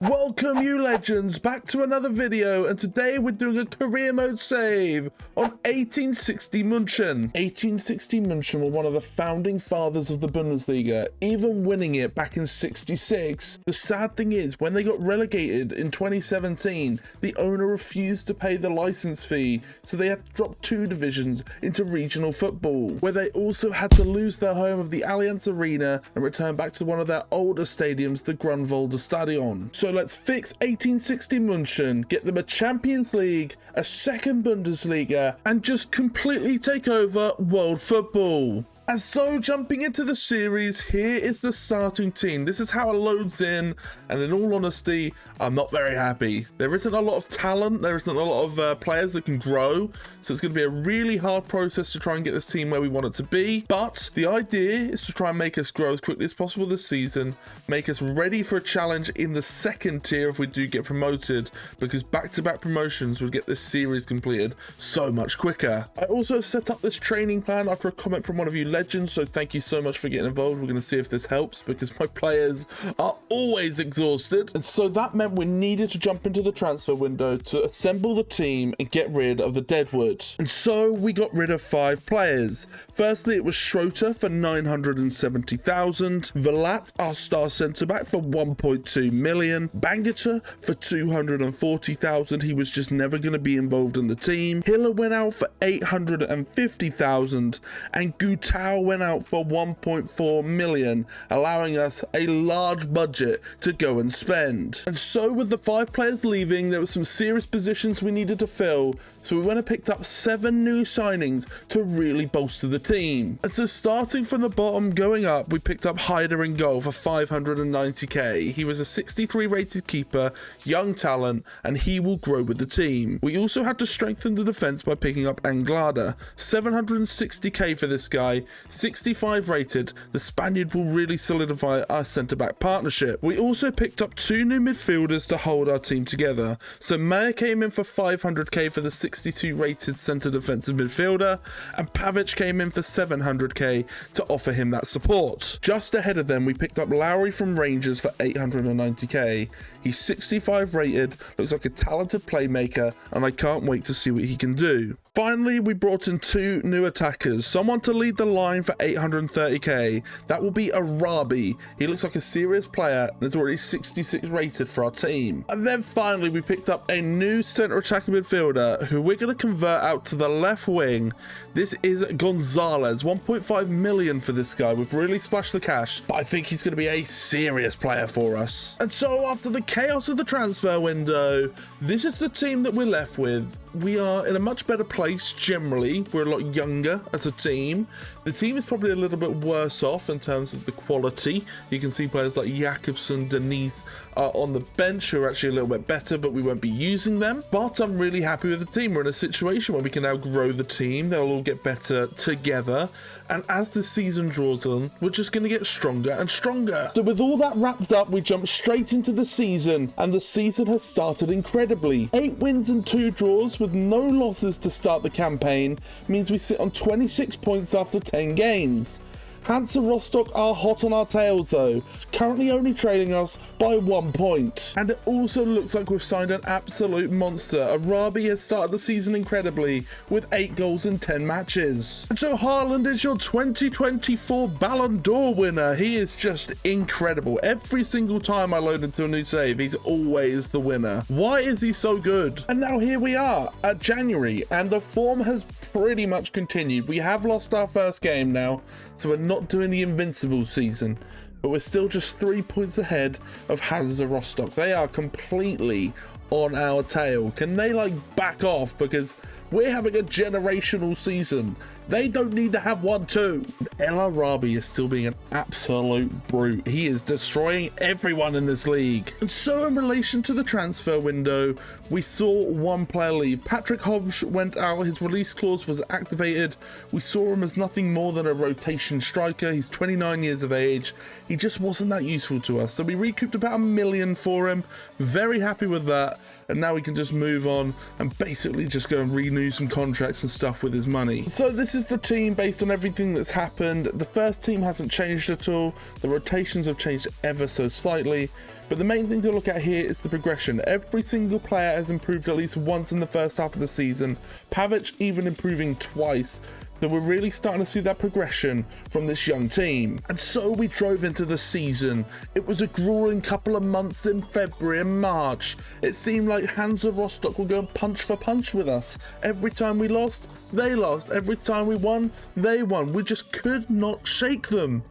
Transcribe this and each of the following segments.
Welcome you legends back to another video, and today we're doing a career mode save on 1860 Munchen. 1860 Munchen were one of the founding fathers of the Bundesliga, even winning it back in '66. The sad thing is, when they got relegated in 2017, the owner refused to pay the license fee, so they had to drop 2 divisions into regional football, where they also had to lose their home of the Allianz Arena and return back to one of their older stadiums, the Grunwalder Stadion. So let's fix 1860 Munchen, get them a Champions League, a second Bundesliga, and just completely take over world football. And so, jumping into the series, here is the starting team. This is how it loads in, and in all honesty, I'm not very happy. There isn't a lot of talent, there isn't a lot of players that can grow, so it's going to be a really hard process to try and get this team where we want it to be. But the idea is to try and make us grow as quickly as possible this season, make us ready for a challenge in the second tier if we do get promoted, because back-to-back promotions would get this series completed so much quicker. I also set up this training plan after a comment from one of you legends, so thank you so much for getting involved. We're going to see if this helps, because my players are always exhausted, and so that meant we needed to jump into the transfer window to assemble the team and get rid of the deadwood. And so we got rid of 5 players. Firstly, it was Schroeter for 970,000, Verlat, our star centre-back, for 1.2 million, Bangeter for 240,000, he was just never going to be involved in the team, Hiller went out for 850,000, and Gutau went out for 1.4 million, allowing us a large budget to go and spend. And so with the 5 players leaving, there were some serious positions we needed to fill, so we went and picked up 7 new signings to really bolster the team. And so starting from the bottom going up, we picked up Heider in goal for 590k. He was a 63 rated keeper, young talent, and he will grow with the team. We also had to strengthen the defense by picking up Anglada, 760k for this guy, 65 rated. The Spaniard will really solidify our centre-back partnership. We also picked up 2 new midfielders to hold our team together. So Meyer came in for 500k for the 62 rated centre defensive midfielder, and Pavic came in for 700k to offer him that support. Just ahead of them, we picked up Lowry from Rangers for 890k. He's 65 rated, looks like a talented playmaker, and I can't wait to see what he can do. Finally, we brought in 2 new attackers, someone to lead the line for 830k. That will be Arabi. He looks like a serious player and is already 66 rated for our team. And then finally, we picked up a new centre attacking midfielder who we're going to convert out to the left wing. This is Gonzalez, 1.5 million for this guy. We've really splashed the cash, but I think he's going to be a serious player for us. And so after the chaos of the transfer window, this is the team that we're left with. We are in a much better place generally. We're a lot younger as a team. The team is probably a little bit worse off in terms of the quality. You can see players like Jakobsen, Denise are on the bench who are actually a little bit better, but we won't be using them. But I'm really happy with the team. We're in a situation where we can now grow the team. They'll all get better together. And as the season draws on, we're just going to get stronger and stronger. So with all that wrapped up, we jump straight into the season, and the season has started incredibly. 8 wins and 2 draws with no losses to start the campaign means we sit on 26 points after 10 games. Hansa Rostock are hot on our tails though, currently only trailing us by 1 point. And it also looks like we've signed an absolute monster. Arabi has started the season incredibly with 8 goals in 10 matches. And so Haaland is your 2024 Ballon d'Or winner. He is just incredible. Every single time I load into a new save, he's always the winner. Why is he so good? And now here we are at January, and the form has pretty much continued. We have lost our first game now, so we're not doing the invincible season, but we're still just 3 points ahead of Hansa Rostock. They are completely on our tail. Can they back off, because we're having a generational season. They don't need to have one too. El Arabi is still being an absolute brute. He is destroying everyone in this league. And so in relation to the transfer window, we saw 1 player leave. Patrick Hobbs went out. His release clause was activated. We saw him as nothing more than a rotation striker. He's 29 years of age. He just wasn't that useful to us. So we recouped about $1 million for him. Very happy with that. And now we can just move on and basically just go and renew some contracts and stuff with his money. So this is the team based on everything that's happened. The first team hasn't changed at all. The rotations have changed ever so slightly. But the main thing to look at here is the progression. Every single player has improved at least once in the first half of the season, Pavic even improving twice. So we're really starting to see that progression from this young team. And so we drove into the season. It was a grueling couple of months in February and March. It seemed like Hansa Rostock were going punch for punch with us. Every time we lost, they lost. Every time we won, they won. We just could not shake them.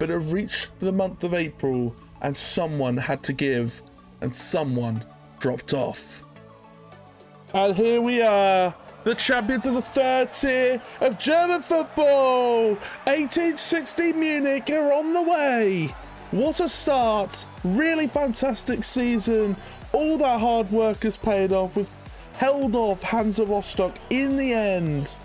But it reached the month of April and someone had to give and someone dropped off. And here we are. The champions of the third tier of German football, 1860 Munich are on the way. What a start, really fantastic season. All that hard work has paid off. We've held off Hansa Rostock in the end.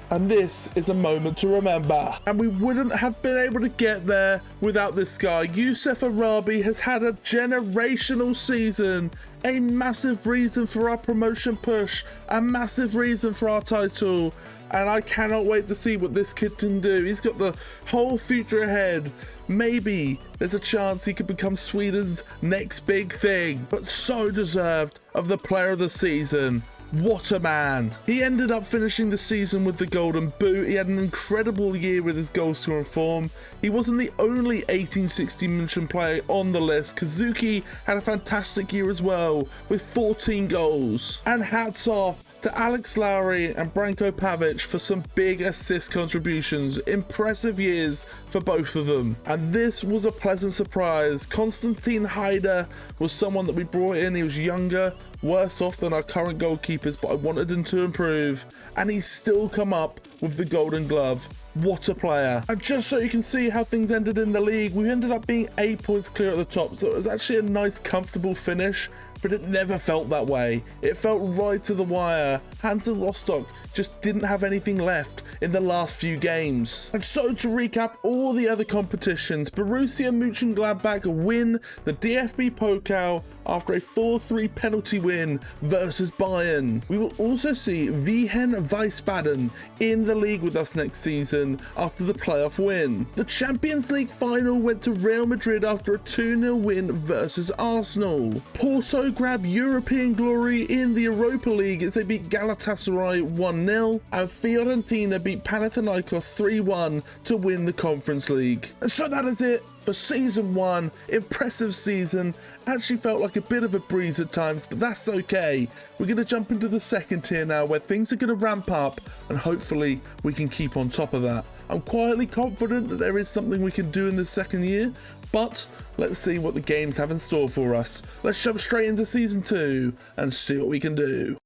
And this is a moment to remember. And we wouldn't have been able to get there without this guy. Youssef Arabi has had a generational season, a massive reason for our promotion push, a massive reason for our title. And I cannot wait to see what this kid can do. He's got the whole future ahead. Maybe there's a chance he could become Sweden's next big thing. But so deserved of the player of the season. What a man. He ended up finishing the season with the Golden Boot. He had an incredible year with his goal scoring form. He wasn't the only 1860 München player on the list. Kazuki had a fantastic year as well with 14 goals. And hats off to Alex Lowry and Branko Pavic for some big assist contributions. Impressive years for both of them. And this was a pleasant surprise. Konstantin Haider was someone that we brought in. He was younger, worse off than our current goalkeepers, but I wanted him to improve. And he's still come up with the Golden Glove. What a player. And just so you can see how things ended in the league, we ended up being 8 points clear at the top. So it was actually a nice, comfortable finish. But it never felt that way. It felt right to the wire. Hansa Rostock just didn't have anything left in the last few games. And so to recap all the other competitions, Borussia Mönchengladbach win the DFB Pokal after a 4-3 penalty win versus Bayern. We will also see Wien Wiesbaden in the league with us next season after the playoff win. The Champions League final went to Real Madrid after a 2-0 win versus Arsenal. Porto grab European glory in the Europa League as they beat Galatasaray 1-0, and Fiorentina beat Panathinaikos 3-1 to win the Conference League. And so that is it for season 1. Impressive season. Actually felt like a bit of a breeze at times, but that's okay. We're going to jump into the second tier now where things are going to ramp up and hopefully we can keep on top of that. I'm quietly confident that there is something we can do in the second year, but let's see what the games have in store for us. Let's jump straight into season 2 and see what we can do.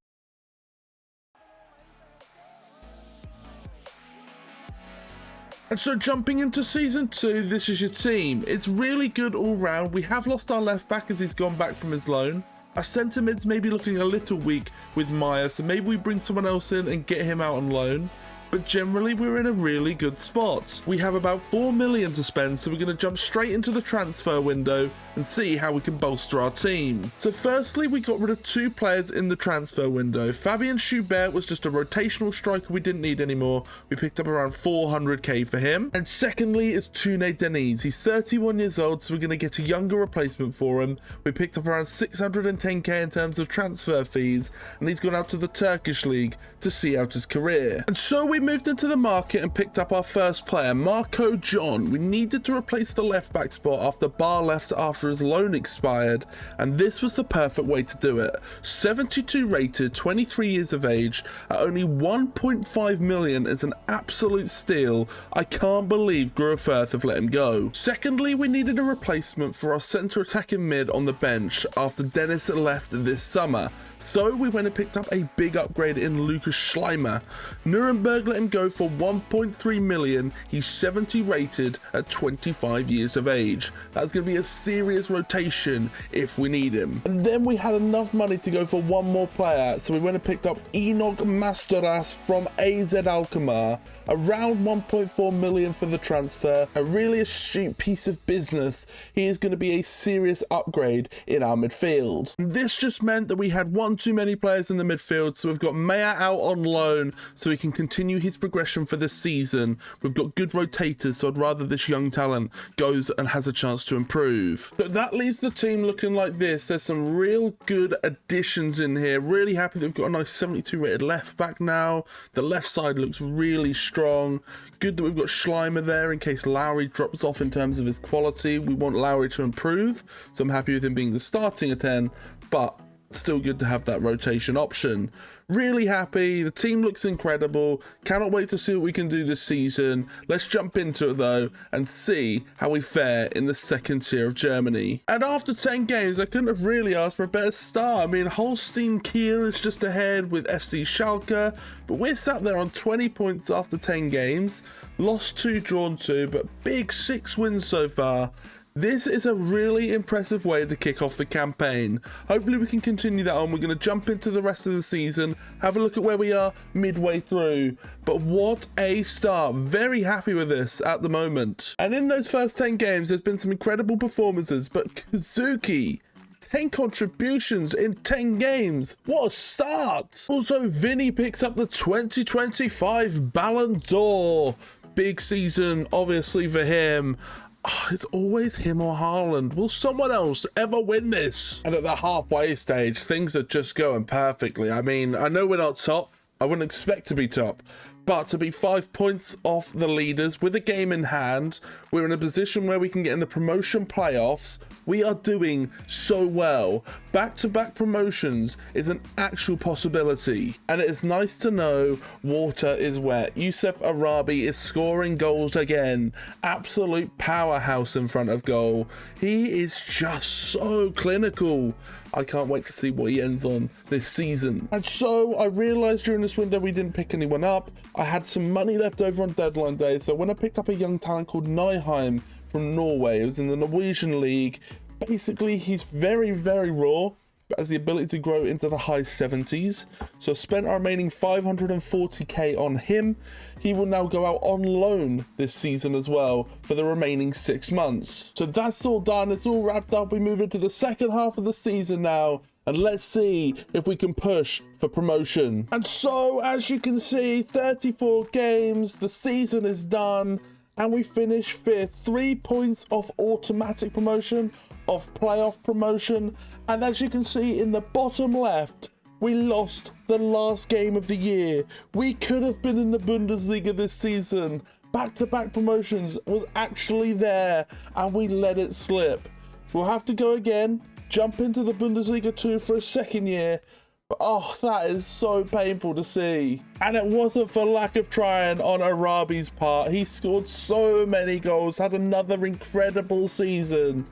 And so jumping into season 2, this is your team. It's really good all round. We have lost our left back as he's gone back from his loan. Our centre mid's maybe looking a little weak with Meyer, so maybe we bring someone else in and get him out on loan. But generally we're in a really good spot. We have about 4 million to spend, so we're going to jump straight into the transfer window and see how we can bolster our team. So firstly, we got rid of 2 players in the transfer window. Fabian Schubert was just a rotational striker we didn't need anymore. We picked up around 400k for him. And secondly is Tune Deniz. He's 31 years old, so we're going to get a younger replacement for him. We picked up around 610k in terms of transfer fees, and he's gone out to the Turkish league to see out his career. And so we moved into the market and picked up our first player, Marco John. We needed to replace the left back spot after Bar left after his loan expired, and this was the perfect way to do it. 72 rated, 23 years of age, at only 1.5 million is an absolute steal. I can't believe Grufurth have let him go. Secondly, we needed a replacement for our centre attacking mid on the bench after Dennis left this summer. So we went and picked up a big upgrade in Lucas Schleimer. Nuremberg let him go for 1.3 million. He's 70 rated at 25 years of age. That's going to be a serious rotation if we need him. And then we had enough money to go for one more player, so we went and picked up Enoch Masteras from AZ Alkmaar. Around 1.4 million for the transfer. A really astute piece of business. He is going to be a serious upgrade in our midfield. This just meant that we had one too many players in the midfield, so we've got Maya out on loan so we can continue his progression for this season. We've got good rotators, so I'd rather this young talent goes and has a chance to improve. But that leaves the team looking like this. There's some real good additions in here. Really happy that we've got a nice 72 rated left back now. The left side looks really strong. Good that we've got Schleimer there in case Lowry drops off in terms of his quality. We want Lowry to improve, so I'm happy with him being the starting at 10, but still good to have that rotation option. Really happy. The team looks incredible. Cannot wait to see what we can do this season. Let's jump into it though and see how we fare in the second tier of Germany. And after 10 games, I couldn't have really asked for a better start. I mean, Holstein Kiel is just ahead with FC Schalke, but we're sat there on 20 points after 10 games. Lost 2, drawn 2, but big 6 wins so far. This is a really impressive way to kick off the campaign. Hopefully we can continue that on. We're going to jump into the rest of the season, have a look at where we are midway through. But what a start. Very happy with this at the moment. And in those first 10 games, there's been some incredible performances, but Kazuki, 10 contributions in 10 games. What a start. Also, Vinny picks up the 2025 Ballon d'Or. Big season, obviously, for him. Oh, it's always him or Haaland. Will someone else ever win this? And at the halfway stage, things are just going perfectly. I mean, I know we're not top. I wouldn't expect to be top. But to be 5 points off the leaders with a game in hand, we're in a position where we can get in the promotion playoffs. We are doing so well. Back-to-back promotions is an actual possibility. And it is nice to know water is wet. Youssef Arabi is scoring goals again. Absolute powerhouse in front of goal. He is just so clinical. I can't wait to see what he ends on this season. And so I realized during this window we didn't pick anyone up. I had some money left over on deadline day, so when I picked up a young talent called Nyheim from Norway, it was in the Norwegian league. Basically, he's very, very raw, but has the ability to grow into the high 70s. So I spent our remaining 540k on him. He will now go out on loan this season as well for the remaining 6 months. So that's all done. It's all wrapped up. We move into the second half of the season now. And let's see if we can push for promotion. And so, as you can see, 34 games. The season is done. And we finish 5th. 3 points off automatic promotion, off playoff promotion. And as you can see in the bottom left, we lost the last game of the year. We could have been in the Bundesliga this season. Back-to-back promotions was actually there, and we let it slip. We'll have to go again, jump into the Bundesliga 2 for a second year. But oh, that is so painful to see. And it wasn't for lack of trying on Arabi's part. He scored so many goals, had another incredible season.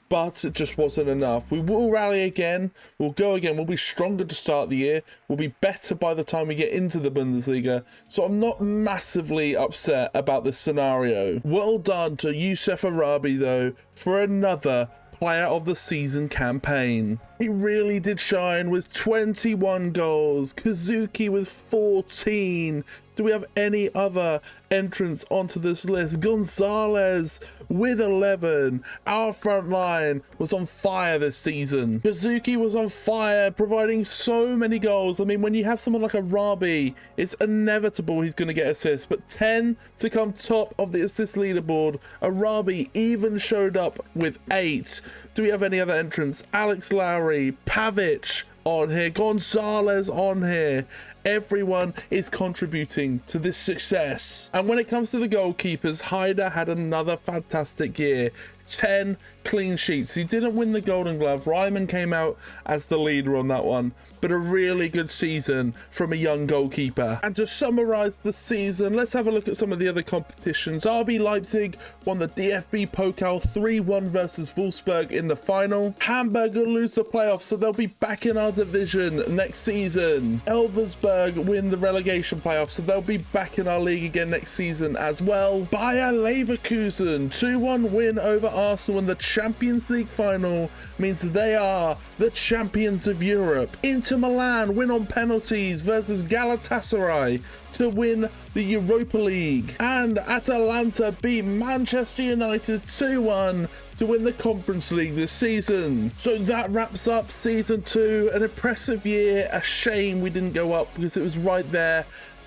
But it just wasn't enough. We will rally again. We'll go again. We'll be stronger to start the year. We'll be better by the time we get into the Bundesliga. So I'm not massively upset about this scenario. Well done to Youssef Arabi, though, for another player of the season campaign. He really did shine with 21 goals. Kazuki with 14. Do we have any other entrants onto this list? Gonzalez with 11. Our front line was on fire this season. Kazuki was on fire, providing so many goals. I mean, when you have someone like Arabi, it's inevitable he's going to get assists. But 10 to come top of the assist leaderboard. Arabi even showed up with 8. Do we have any other entrants? Alex Lowry, Pavic on here, Gonzalez on here. Everyone is contributing to this success. And when it comes to the goalkeepers, Haider had another fantastic year. 10 clean sheets. He didn't win the Golden Glove. Ryman came out as the leader on that one, but a really good season from a young goalkeeper. And to summarize the season, let's have a look at some of the other competitions. RB Leipzig won the DFB Pokal 3-1 versus Wolfsburg in the final. Hamburg will lose the playoffs, so they'll be back in our division next season. Elversberg win the relegation playoffs, so they'll be back in our league again next season as well. Bayer Leverkusen 2-1 win over Arsenal in the Champions League final means they are the champions of Europe. Inter Milan win on penalties versus Galatasaray to win the Europa League. And Atalanta beat Manchester United 2-1 to win the Conference League this season. So that wraps up season 2. An impressive year. A shame we didn't go up because it was right there.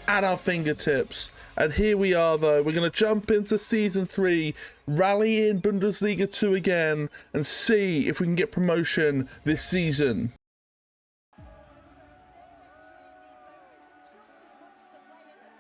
at our fingertips. And here we are though, we're going to jump into Season 3, rally in Bundesliga 2 again, and see if we can get promotion this season.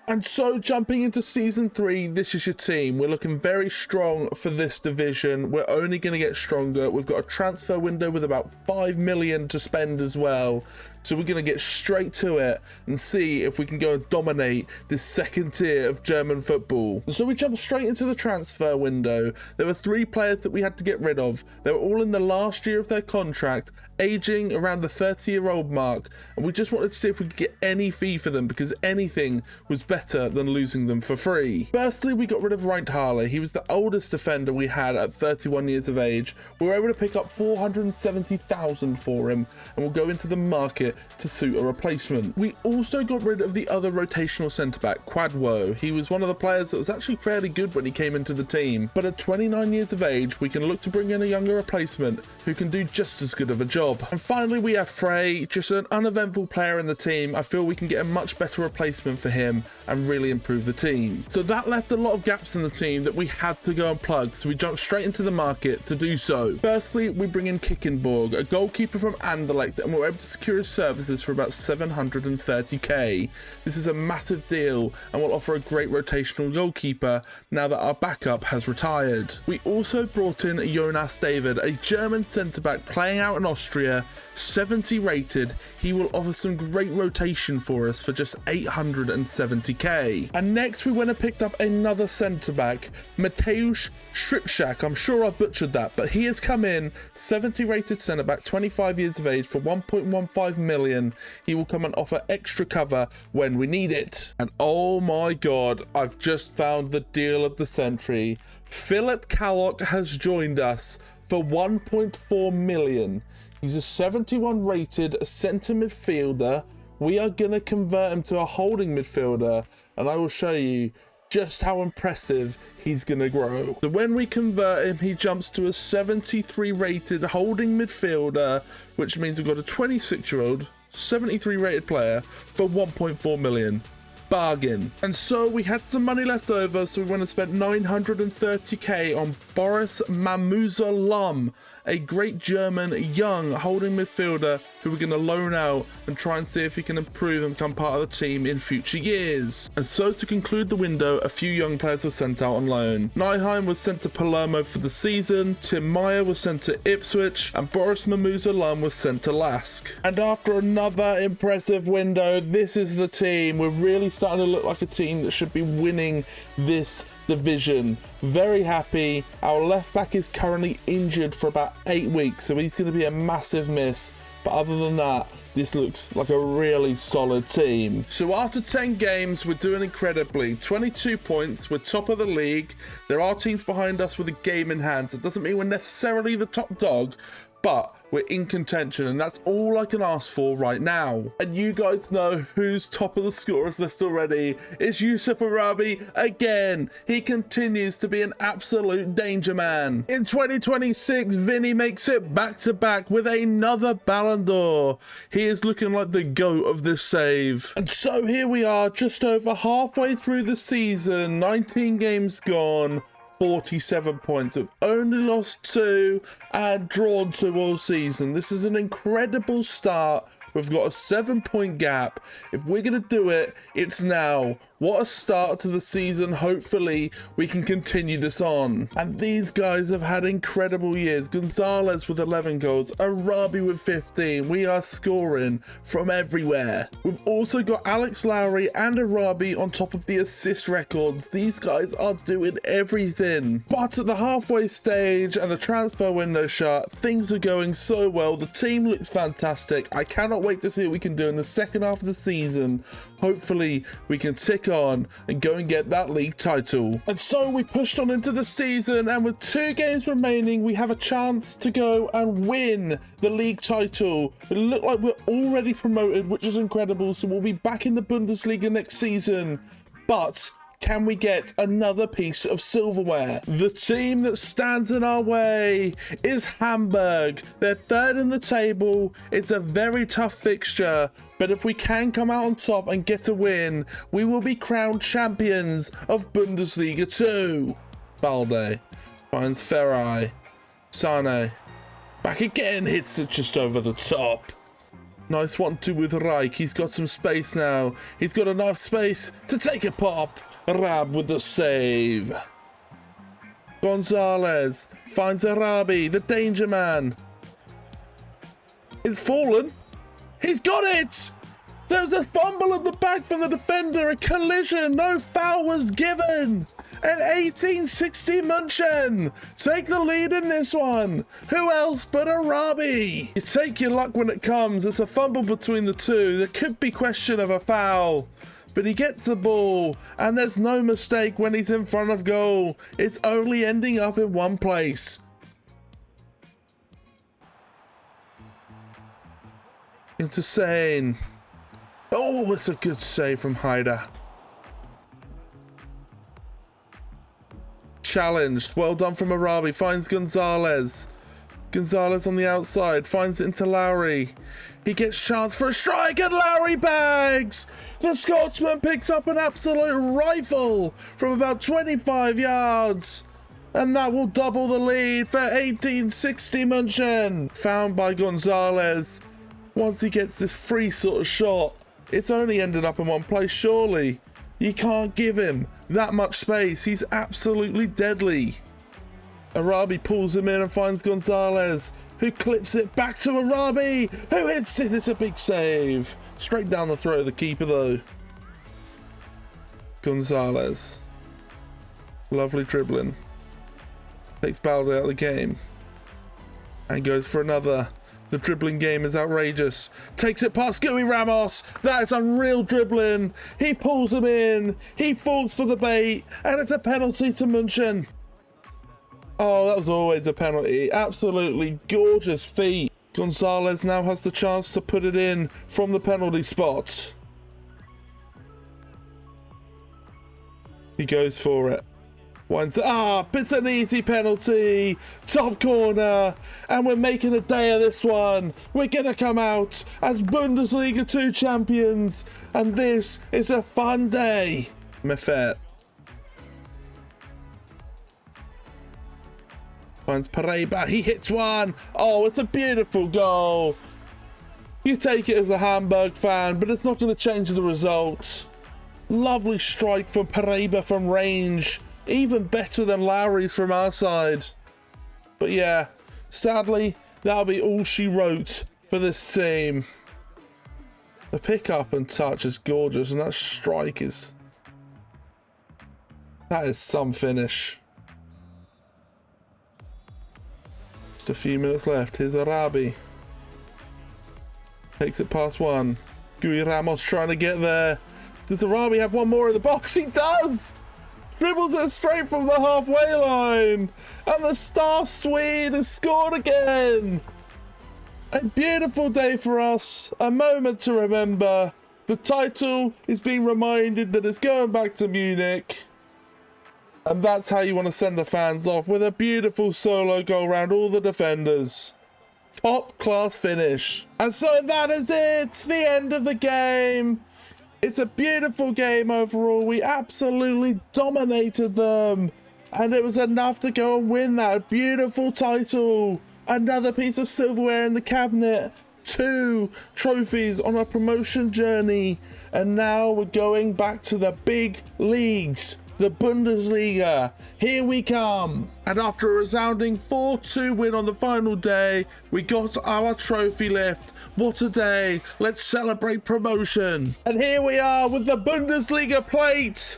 And so jumping into Season 3, this is your team. We're looking very strong for this division. We're only going to get stronger. We've got a transfer window with about 5 million to spend as well. So we're going to get straight to it and see if we can go and dominate this second tier of German football. So we jumped straight into the transfer window. There were 3 players that we had to get rid of. They were all in the last year of their contract, aging around the 30-year-old mark. And we just wanted to see if we could get any fee for them, because anything was better than losing them for free. Firstly, we got rid of Reinhardt. He was the oldest defender we had at 31 years of age. We were able to pick up 470,000 for him, and we'll go into the market to suit a replacement. We also got rid of the other rotational centre-back, Quadwo. He was one of the players that was actually fairly good when he came into the team, but at 29 years of age, we can look to bring in a younger replacement who can do just as good of a job. And finally, we have Frey, just an uneventful player in the team. I feel we can get a much better replacement for him and really improve the team. So that left a lot of gaps in the team that we had to go and plug, so we jumped straight into the market to do so. Firstly, we bring in Kickenborg, a goalkeeper from Anderlecht, and we're able to secure his services for about 730k. This is a massive deal and will offer a great rotational goalkeeper now that our backup has retired. We also brought in Jonas David, a German centre-back playing out in Austria, 70 rated. He will offer some great rotation for us for just 870k. And next we went and picked up another centre-back, Mateusz Shripczak. I'm sure I butchered that, but he has come in, 70 rated centre-back, 25 years of age, for 1.15 million. He will come and offer extra cover when we need it. And oh my god, I've just found the deal of the century. Philip Kallock has joined us for 1.4 million. He's a 71 rated centre midfielder. We are going to convert him to a holding midfielder, and I will show you just how impressive he's going to grow. So when we convert him, he jumps to a 73 rated holding midfielder, which means we've got a 26-year-old 73 rated player for 1.4 million. Bargain. And so we had some money left over, so we went and spent 930k on Boris Mamuza-Lum, a great German young holding midfielder who we're going to loan out and try and see if he can improve and become part of the team in future years. And so to conclude the window, a few young players were sent out on loan. Nyheim was sent to Palermo for the season, Tim Meyer was sent to Ipswich, and Boris Mamuza-Lum was sent to Lask. And after another impressive window, this is the team. We're really starting to look like a team that should be winning this division. Very happy. Our left back is currently injured for about 8 weeks, so he's going to be a massive miss. But other than that, this looks like a really solid team. So after 10 games, we're doing incredibly. 22 points, we're top of the league. There are teams behind us with a game in hand, so it doesn't mean we're necessarily the top dog, but we're in contention, and that's all I can ask for right now. And you guys know who's top of the scorers list already. It's Yusuf Arabi again. He continues to be an absolute danger man. In 2026, Vinny makes it back-to-back with another Ballon d'Or. He is looking like the GOAT of this save. And so here we are, just over halfway through the season, 19 games gone. 47 points. We've only lost 2 and drawn 2 all season. This is an incredible start. We've got a 7-point gap. If we're going to do it, it's now. What a start to the season. Hopefully, we can continue this on. And these guys have had incredible years. Gonzalez with 11 goals. Arabi with 15. We are scoring from everywhere. We've also got Alex Lowry and Arabi on top of the assist records. These guys are doing everything. But at the halfway stage and the transfer window shut, things are going so well. The team looks fantastic. I cannot wait to see what we can do in the second half of the season. Hopefully we can tick on and go and get that league title. And so we pushed on into the season, and with 2 games remaining, we have a chance to go and win the league title. It looked like we're already promoted, which is incredible, so we'll be back in the Bundesliga next season. But can we get another piece of silverware? The team that stands in our way is Hamburg. They're third in the table. It's a very tough fixture, but if we can come out on top and get a win, we will be crowned champions of Bundesliga 2. Balde finds Ferrari. Sane. Back again, hits it just over the top. Nice 1-2 with Reich. He's got some space now. He's got enough space to take a pop. Rab with the save. Gonzalez finds Arabi, the danger man. It's fallen. He's got it! There's a fumble at the back from the defender, a collision, no foul was given. And 1860 Munchen take the lead in this one. Who else but Arabi? You take your luck when it comes. It's a fumble between the two. There could be question of a foul, but he gets the ball, and there's no mistake when he's in front of goal. It's only ending up in one place. Into Sane. Oh, it's a good save from Haida. Challenged. Well done from Arabi. Finds Gonzalez. Gonzalez on the outside. Finds it into Lowry. He gets chance for a strike and Lowry bags. The Scotsman picks up an absolute rifle from about 25 yards. And that will double the lead for 1860 Munchen. Found by Gonzalez. Once he gets this free sort of shot, it's only ended up in one place, surely. You can't give him that much space. He's absolutely deadly. Arabi pulls him in and finds Gonzalez, who clips it back to Arabi, who hits it. It's a big save. Straight down the throat of the keeper, though. Gonzalez. Lovely dribbling. Takes Balde out of the game. And goes for another. The dribbling game is outrageous. Takes it past Gui Ramos. That is unreal dribbling. He pulls him in. He falls for the bait. And it's a penalty to Munchen. Oh, that was always a penalty. Absolutely gorgeous feet. Gonzalez now has the chance to put it in from the penalty spot. He goes for it. Winds up, it's an easy penalty, top corner, and we're making a day of this one. We're gonna come out as Bundesliga 2 champions, and this is a fun day. Mefet finds Pareba, he hits one. Oh, it's a beautiful goal. You take it as a Hamburg fan, but it's not going to change the result. Lovely strike from Pareba from range. Even better than Lowry's from our side. But yeah, sadly, that'll be all she wrote for this team. The pick up and touch is gorgeous, and that strike is... that is some finish. Just a few minutes left. Here's Arabi. Takes it past one. Gui Ramos trying to get there. Does Arabi have one more in the box? He does! Dribbles it straight from the halfway line. And the star Swede has scored again. A beautiful day for us. A moment to remember. The title is being reminded that it's going back to Munich. And that's how you want to send the fans off, with a beautiful solo goal around all the defenders. Top class finish. And so that is it. It's the end of the game. It's a beautiful game overall. We absolutely dominated them. And it was enough to go and win that beautiful title. Another piece of silverware in the cabinet. 2 trophies on our promotion journey. And now we're going back to the big leagues. The Bundesliga, here we come. And after a resounding 4-2 win on the final day, we got our trophy lift. What a day. Let's celebrate promotion. And here we are with the Bundesliga plate.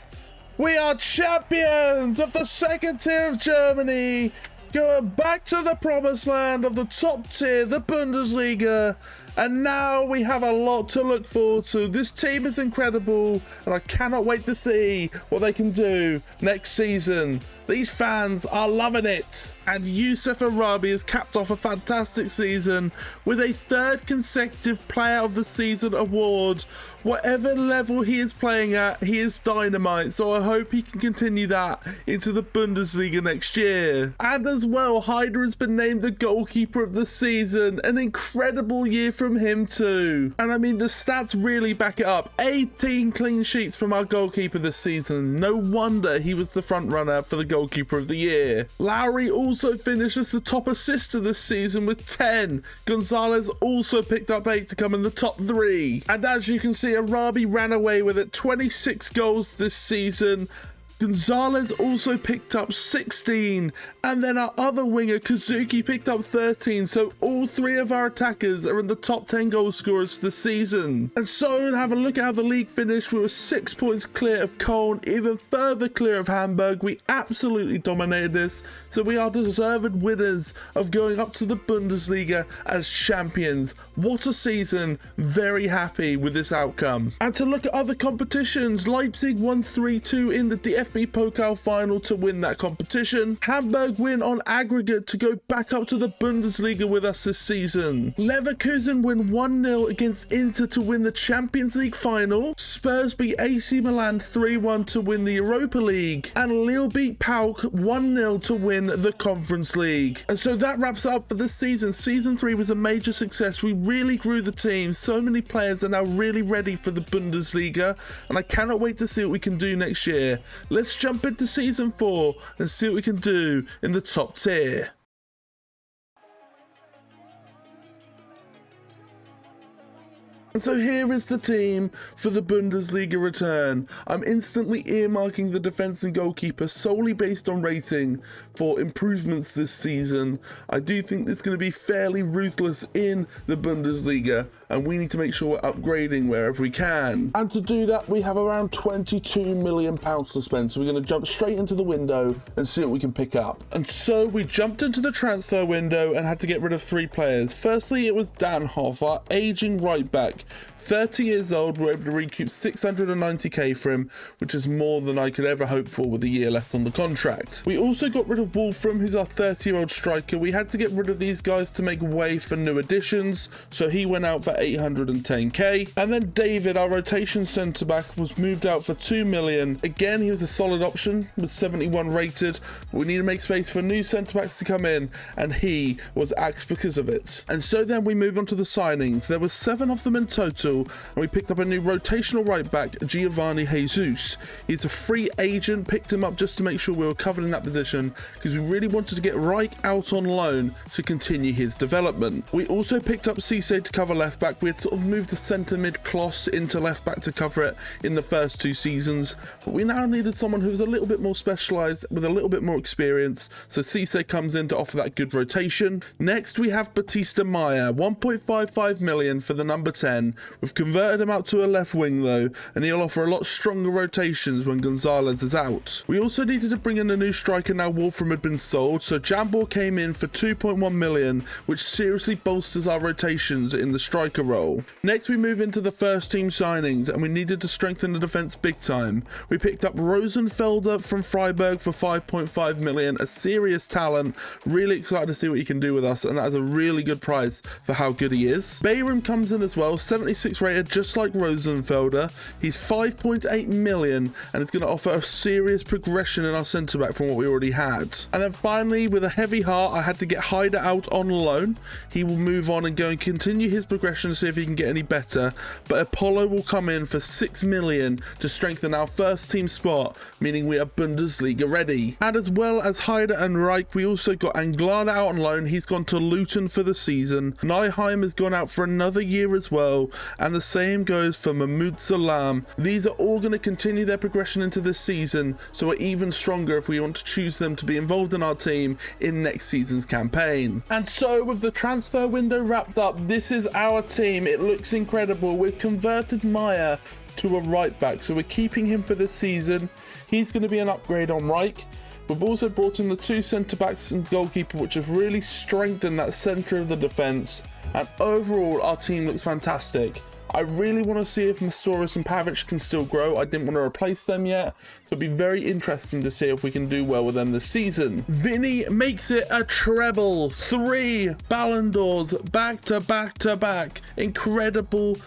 We are champions of the second tier of Germany, going back to the promised land of the top tier, the Bundesliga. And now we have a lot to look forward to. This team is incredible, and I cannot wait to see what they can do next season. These fans are loving it. And Youssef Arabi has capped off a fantastic season with a third consecutive Player of the Season award. Whatever level he is playing at, he is dynamite, so I hope he can continue that into the Bundesliga next year. And as well, Haider has been named the goalkeeper of the season. An incredible year from him too. And I mean, the stats really back it up. 18 clean sheets from our goalkeeper this season. No wonder he was the front runner for the goalkeeper of the year. Lowry also finished as the top assister this season with 10. Gonzalez also picked up 8 to come in the top 3. And as you can see, Arabi ran away with it, 26 goals this season. Gonzalez also picked up 16, and then our other winger, Kazuki, picked up 13, so all 3 of our attackers are in the top 10 goal scorers this season. And so, have a look at how the league finished. We were 6 points clear of Köln, even further clear of Hamburg. We absolutely dominated this, so we are deserved winners of going up to the Bundesliga as champions. What a season, very happy with this outcome. And to look at other competitions, Leipzig won 3-2 in the DFB Pokal final to win that competition. Hamburg win on aggregate to go back up to the Bundesliga with us this season. Leverkusen win 1-0 against Inter to win the Champions League final. Spurs beat AC Milan 3-1 to win the Europa League. And Lille beat PAOK 1-0 to win the Conference League. And so that wraps up for this season. Season 3 was a major success. We really grew the team. So many players are now really ready for the Bundesliga, and I cannot wait to see what we can do next year. Let's jump into season 4 and see what we can do in the top tier. And so here is the team for the Bundesliga return. I'm instantly earmarking the defence and goalkeeper solely based on rating for improvements this season. I do think it's going to be fairly ruthless in the Bundesliga, and we need to make sure we're upgrading wherever we can. And to do that, we have around £22 million to spend, so we're going to jump straight into the window and see what we can pick up. And so we jumped into the transfer window and had to get rid of 3 players. Firstly, it was Dan Hoff, our ageing right back. 30 years old, we were able to recoup 690k for him, which is more than I could ever hope for with a year left on the contract. We also got rid of Wolfram, who's our 30-year-old striker. We had to get rid of these guys to make way for new additions, so he went out for 810k. And then David, our rotation centre-back, was moved out for 2 million. Again, he was a solid option with 71 rated, but we need to make space for new centre-backs to come in, and he was axed because of it. And so then we moved on to the signings. There were 7 of them in total, and we picked up a new rotational right back, Giovanni Jesus. He's a free agent, picked him up just to make sure we were covered in that position, because we really wanted to get Reich out on loan to continue his development. We also picked up Cisse to cover left back. We had sort of moved the centre mid Kloss into left back to cover it in the first 2 seasons, but we now needed someone who was a little bit more specialised with a little bit more experience, so Cisse comes in to offer that good rotation. Next we have Batista Meyer, 1.55 million for the number 10. We've converted him out to a left wing though, and he'll offer a lot stronger rotations when Gonzalez is out. We also needed to bring in a new striker now Wolfram had been sold, so Jambor came in for 2.1 million, which seriously bolsters our rotations in the striker role. Next we move into the first team signings, and we needed to strengthen the defence big time. We picked up Rosenfelder from Freiburg for 5.5 million, a serious talent. Really excited to see what he can do with us, and that is a really good price for how good he is. Bayram comes in as well, 76 rated, just like Rosenfelder. He's 5.8 million, and it's going to offer a serious progression in our centre back from what we already had. And then finally, with a heavy heart, I had to get Haider out on loan. He will move on and go and continue his progression to see if he can get any better, but Apollo will come in for 6 million to strengthen our first team spot, meaning we are Bundesliga ready. And as well as Haider and Reich, we also got Anglada out on loan. He's gone to Luton for the season. Nyheim has gone out for another year as well, and the same goes for Mahmoud Salam. These are all going to continue their progression into this season, so we're even stronger if we want to choose them to be involved in our team in next season's campaign. And so with the transfer window wrapped up, this is our team. It looks incredible. We've converted Meyer to a right back, so we're keeping him for this season. He's going to be an upgrade on Reich. We've also brought in the 2 centre-backs and goalkeeper, which have really strengthened that centre of the defence. And overall, our team looks fantastic. I really want to see if Mastoris and Pavic can still grow. I didn't want to replace them yet, so it'd be very interesting to see if we can do well with them this season. Vinny makes it a treble, 3 Ballon d'Ors back to back to back. Incredible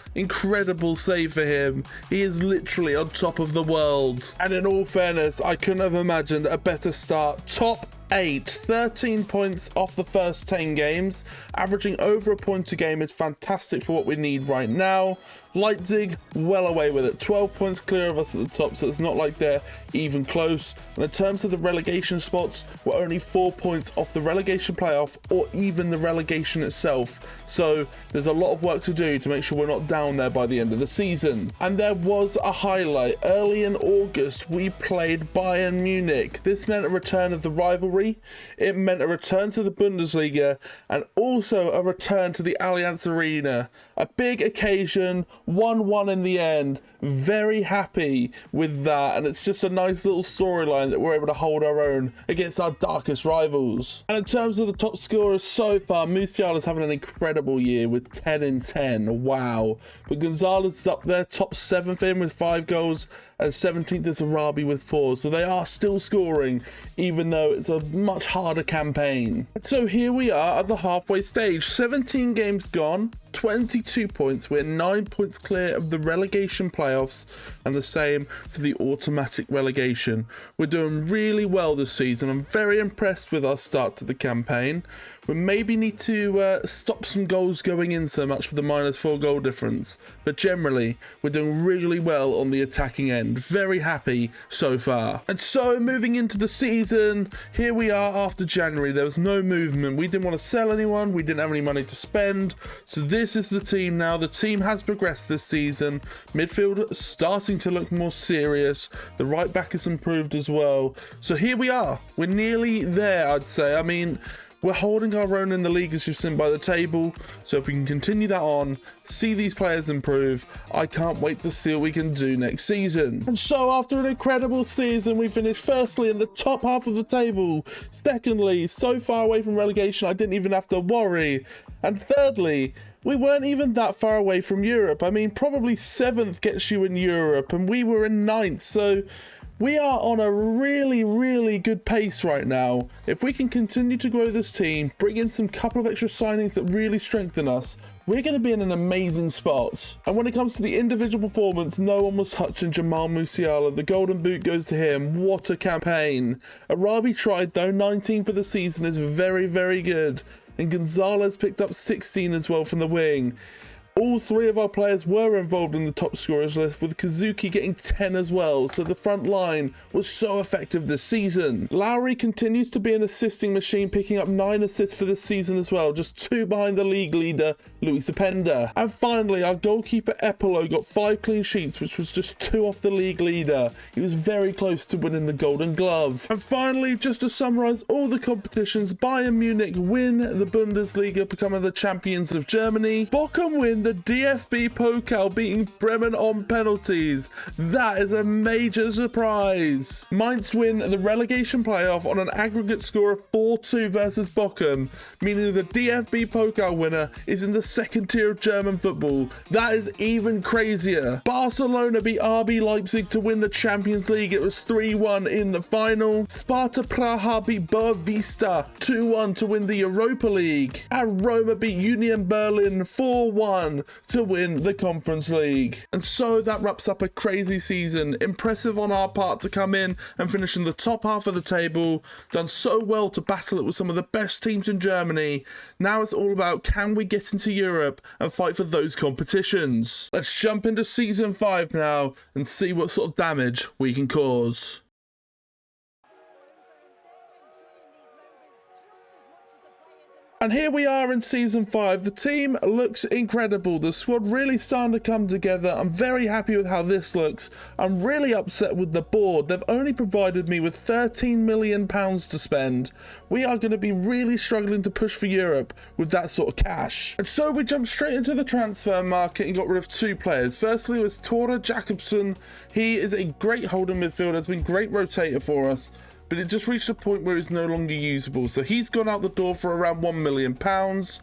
save for him. He is literally on top of the world. And in all fairness, I couldn't have imagined a better start. Top 8, 13 points off the first 10 games. Averaging over a point a game is fantastic for what we need right now. Leipzig well away with it, 12 points clear of us at the top, so it's not like they're even close. And in terms of the relegation spots, we're only 4 points off the relegation playoff or even the relegation itself, so there's a lot of work to do to make sure we're not down there by the end of the season. And there was a highlight. Early in August we played Bayern Munich. This meant a return of the rivalry, it meant a return to the Bundesliga, and also a return to the Allianz Arena. A big occasion, 1-1 in the end. Very happy with that, and it's just a nice little storyline that we're able to hold our own against our darkest rivals. And in terms of the top scorers so far, Musiala is having an incredible year with 10 in 10. Wow. But Gonzalez is up there, top 7th in with 5 goals, and 17th is Arabi with 4. So they are still scoring, even though it's a much harder campaign. So here we are at the halfway stage. 17 games gone, 22 points. We're 9 points clear of the relegation playoffs, and the same for the automatic relegation. We're doing really well this season. I'm very impressed with our start to the campaign. We maybe need to stop some goals going in so much with the -4 goal difference, but generally we're doing really well on the attacking end. Very happy so far. And so moving into the season, here we are after January. There was no movement. We didn't want to sell anyone, we didn't have any money to spend, so this is the team now. The team has progressed this season. Midfield starting to look more serious. The right back has improved as well. So here we are. We're nearly there, I'd say. I mean, we're holding our own in the league, as you've seen by the table. So if we can continue that on, see these players improve, I can't wait to see what we can do next season. And so after an incredible season, we finished firstly in the top half of the table. Secondly, so far away from relegation, I didn't even have to worry. And thirdly, we weren't even that far away from Europe. I mean, probably 7th gets you in Europe, and we were in 9th. So we are on a really good pace right now. If we can continue to grow this team, bring in some couple of extra signings that really strengthen us, we're going to be in an amazing spot. And when it comes to the individual performance, no one was touching Jamal Musiala. The golden boot goes to him. What a campaign. Arabi tried though. 19 for the season is very good. And Gonzalez picked up 16 as well from the wing. All 3 of our players were involved in the top scorers list, with Kazuki getting 10 as well, so the front line was so effective this season. Lowry continues to be an assisting machine, picking up 9 assists for this season as well, just 2 behind the league leader, Luis Openda. And finally, our goalkeeper Epolo got 5 clean sheets, which was just 2 off the league leader. He was very close to winning the Golden Glove. And finally, just to summarise all the competitions, Bayern Munich win the Bundesliga, becoming the champions of Germany. Bochum win the DFB Pokal, beating Bremen on penalties. That is a major surprise. Mainz win the relegation playoff on an aggregate score of 4-2 versus Bochum, meaning the DFB Pokal winner is in the 2nd tier of German football. That is even crazier. Barcelona beat RB Leipzig to win the Champions League. It was 3-1 in the final. Sparta Praha beat Boavista 2-1 to win the Europa League. And Roma beat Union Berlin 4-1 to win the Conference League. And so that wraps up a crazy season. Impressive on our part to come in and finish in the top half of the table. Done so well to battle it with some of the best teams in Germany. Now it's all about, can we get into Europe and fight for those competitions? Let's jump into season 5 now and see what sort of damage we can cause. And here we are in season 5. The team looks incredible. The squad really starting to come together. I'm very happy with how this looks. I'm really upset with the board. They've only provided me with £13 million to spend. We are going to be really struggling to push for Europe with that sort of cash. And so we jumped straight into the transfer market and got rid of 2 players. Firstly was Tore Jacobson. He is a great holding midfielder, has been a great rotator for us. but it just reached a point where it's no longer usable. So he's gone out the door for around £1 million.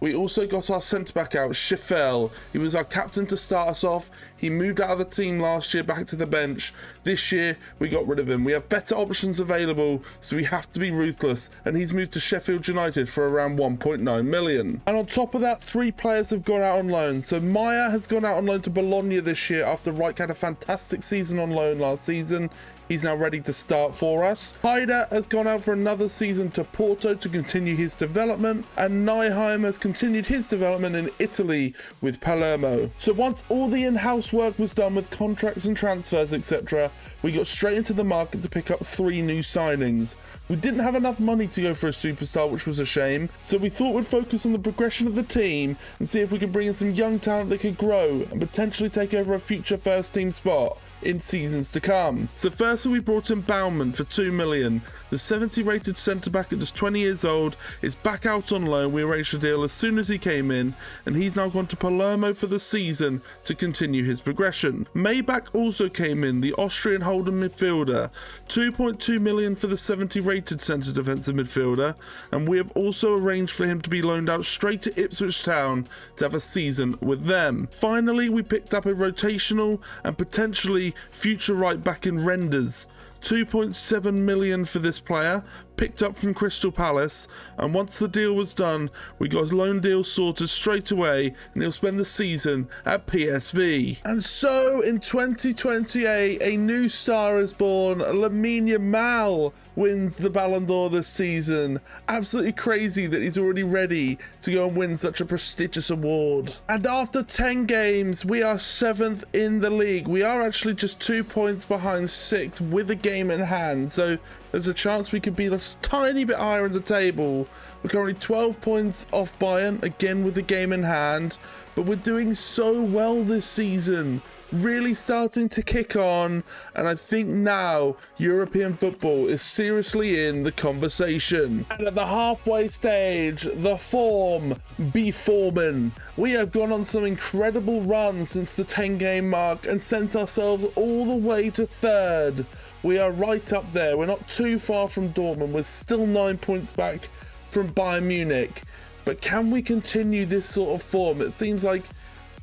We also got our centre-back out, Scheffel. He was our captain to start us off. He moved out of the team last year back to the bench. This year, we got rid of him. We have better options available, so we have to be ruthless. And he's moved to Sheffield United for around 1.9 million. And on top of that, 3 players have gone out on loan. So Maya has gone out on loan to Bologna this year after Reich had a fantastic season on loan last season. He's now ready to start for us. Haida has gone out for another season to Porto to continue his development, and Nyheim has continued his development in Italy with Palermo. So once all the in-house work was done with contracts and transfers, etc., we got straight into the market to pick up 3 new signings. We didn't have enough money to go for a superstar, which was a shame, so we thought we'd focus on the progression of the team and see if we can bring in some young talent that could grow and potentially take over a future first team spot in seasons to come. So firstly, we brought in Baumann for 2 million. The 70 rated centre back at just 20 years old is back out on loan. We arranged a deal as soon as he came in, and he's now gone to Palermo for the season to continue his progression. Maybach also came in, the Austrian holding midfielder, 2.2 million for the 70 rated centre defensive midfielder, and we have also arranged for him to be loaned out straight to Ipswich Town to have a season with them. Finally, we picked up a rotational and potentially future right back in Renders. 2.7 million for this player, picked up from Crystal Palace, and once the deal was done, we got his loan deal sorted straight away, and he'll spend the season at PSV. And so in 2028, a new star is born. Lamine Yamal wins the Ballon d'Or this season. Absolutely crazy that he's already ready to go and win such a prestigious award. And after 10 games, we are 7th in the league. We are actually just 2 points behind 6th with a game in hand, so there's a chance we could be a tiny bit higher in the table. We're currently 12 points off Bayern, again with the game in hand, but we're doing so well this season. Really starting to kick on, and I think now European football is seriously in the conversation. And at the halfway stage, the form be forming. We have gone on some incredible runs since the 10-game mark and sent ourselves all the way to 3rd. We are right up there. We're not too far from Dortmund. We're still 9 points back from Bayern Munich. But can we continue this sort of form? It seems like,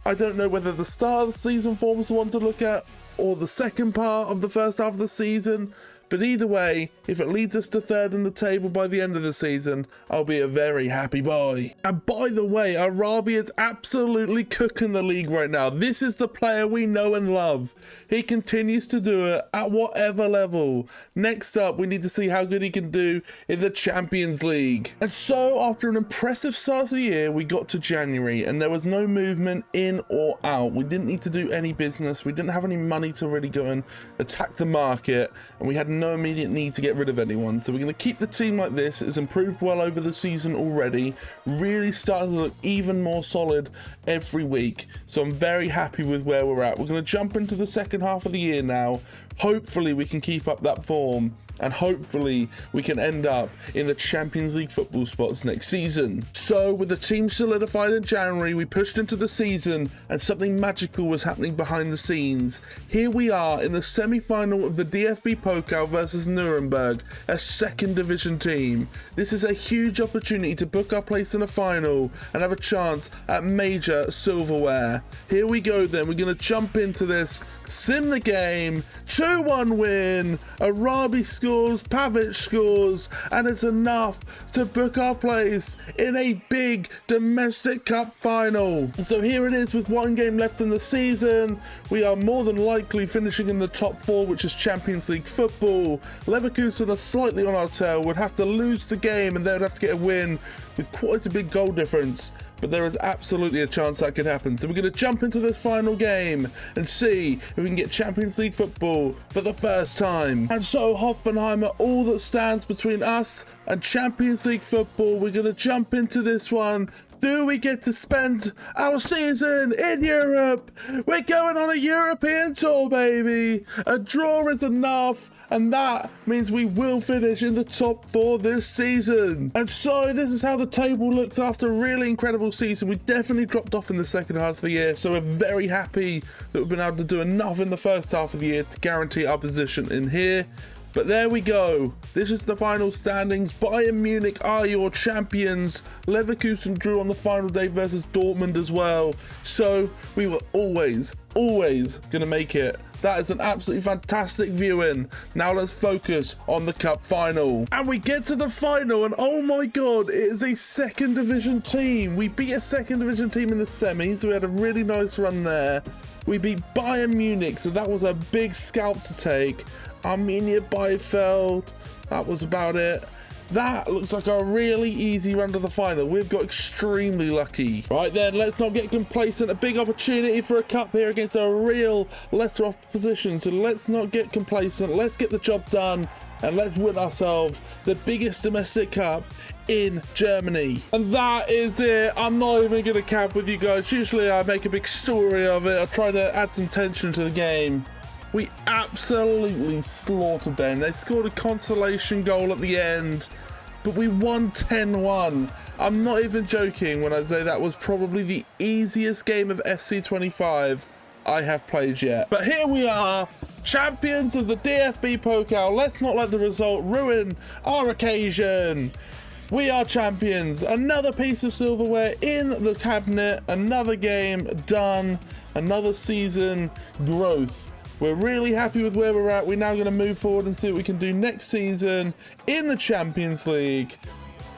I don't know whether the start of the season form is the one to look at or the second part of the first half of the season. But either way, if it leads us to 3rd in the table by the end of the season, I'll be a very happy boy. And by the way, Arabi is absolutely cooking the league right now. This is the player we know and love. He continues to do it at whatever level. Next up, we need to see how good he can do in the Champions League. And so, after an impressive start of the year, we got to January, and there was no movement in or out. We didn't need to do any business. We didn't have any money to really go and attack the market, and we had no immediate need to get rid of anyone. So we're going to keep the team like this. It's improved well over the season already, really starting to look even more solid every week. So I'm very happy with where we're at. We're going to jump into the second half of the year now. Hopefully we can keep up that form, and hopefully we can end up in the Champions League football spots next season. So with the team solidified in January, we pushed into the season, and something magical was happening behind the scenes. Here we are in the semi-final of the DFB Pokal versus Nuremberg, a 2nd division team. This is a huge opportunity to book our place in a final and have a chance at major silverware. Here we go then, we're going to jump into this, sim the game, 2-1 win, Arabi scores, Pavic scores, and it's enough to book our place in a big domestic cup final. So here it is with 1 game left in the season. We are more than likely finishing in the top 4, which is Champions League football. Leverkusen are slightly on our tail, would have to lose the game and they would have to get a win with quite a big goal difference, but there is absolutely a chance that could happen. So we're going to jump into this final game and see if we can get Champions League football for the first time. And so Hoffenheimer, all that stands between us and Champions League football. We're going to jump into this one. Do we get to spend our season in Europe? We're going on a European tour, baby. A draw is enough, and that means we will finish in the top 4 this season. And so this is how the table looks after a really incredible season. We definitely dropped off in the second half of the year, so we're very happy that we've been able to do enough in the first half of the year to guarantee our position in here. But there we go. This is the final standings. Bayern Munich are your champions. Leverkusen drew on the final day versus Dortmund as well. So we were always going to make it. That is an absolutely fantastic viewing. Now let's focus on the cup final. And we get to the final, and oh my god, it is a second division team. We beat a second division team in the semis. We had a really nice run there. We beat Bayern Munich, so that was a big scalp to take. Arminia Bielefeld, that was about it. That looks like a really easy run to the final. We've got extremely lucky. Right then, let's not get complacent. A big opportunity for a cup here against a real lesser opposition. So let's not get complacent. Let's get the job done and let's win ourselves the biggest domestic cup in Germany. And that is it. I'm not even going to cap with you guys. Usually I make a big story of it. I try to add some tension to the game. We absolutely slaughtered them. They scored a consolation goal at the end, but we won 10-1. I'm not even joking when I say that was probably the easiest game of FC25 I have played yet. But here we are, champions of the DFB Pokal. Let's not let the result ruin our occasion. We are champions. Another piece of silverware in the cabinet. Another game done. Another season growth. We're really happy with where we're at. We're now going to move forward and see what we can do next season in the Champions League.